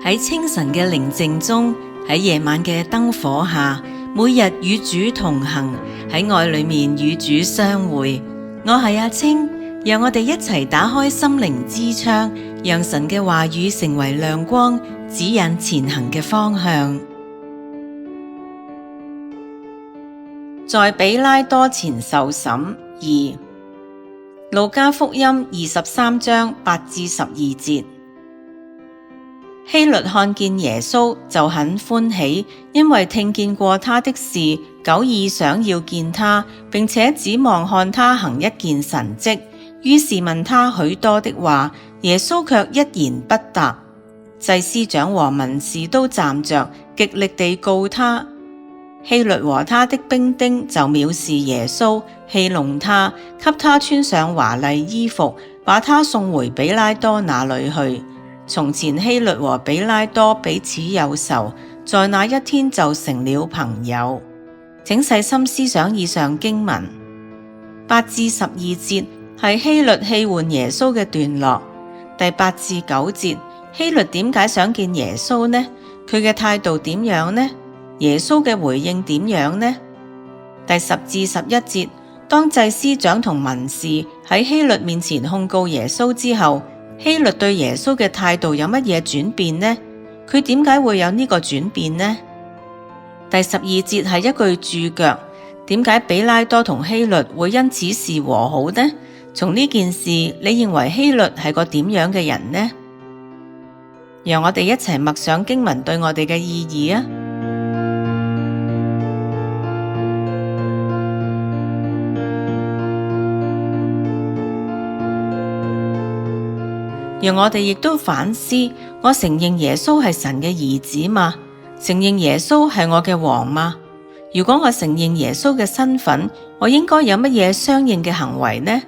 喺清晨嘅寧靜中，喺夜晚嘅燈火下，每日與主同行，喺愛裏面與主相會。我係阿青，讓我哋一齊打開心靈之窗，讓神嘅話語成為亮光，指引前行嘅方向。在彼拉多前受審2，路加福音23章8至12節。希律看見耶穌就很歡喜，因為聽見過他的事，久已想要見他，並且指望看他行一件神蹟，於是問他許多的話，耶穌卻一言不答。祭司長和文士都站着，極力地告他。希律和他的兵丁就藐視耶穌，戲弄他，給他穿上華麗衣服，把他送回彼拉多那裏去。從前希律和彼拉多彼此有仇，在那一天就成了朋友。請細心思想以上經文。8至12節係希律戲喚耶穌嘅段落。第8至9節，希律點解想見耶穌呢？佢嘅態度點樣呢？耶穌嘅回應點樣呢？第10至11節，當祭司長同文士喺希律面前控告耶穌之後，希律對耶穌嘅態度有乜嘢轉變呢？佢點解會有呢個轉變呢？第12節係一句注腳，點解彼拉多同希律會因此事和好呢？從呢件事，你認為希律係個點樣嘅人呢？讓我哋一齊默想經文對我哋嘅意義啊！讓我哋亦都反思，我承認耶穌係神嘅兒子嗎？承認耶穌係我嘅王嗎？如果我承認耶穌嘅身份，我應該有乜嘢相應嘅行為呢？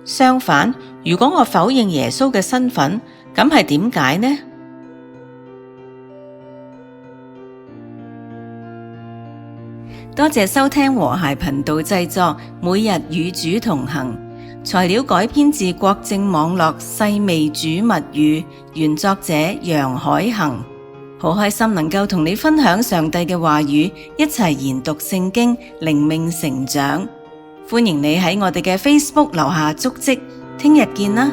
相反，如果我否認耶穌嘅身份，咁係點解呢？多謝收聽和諧頻道製作，每日與主同行。材料改編自國正網絡細味煮物語，原作者楊海恒。好開心能夠同你分享上帝嘅話語，一齊研讀聖經，靈命成長。歡迎你喺我哋嘅 Facebook 留下足跡，聽日見啦！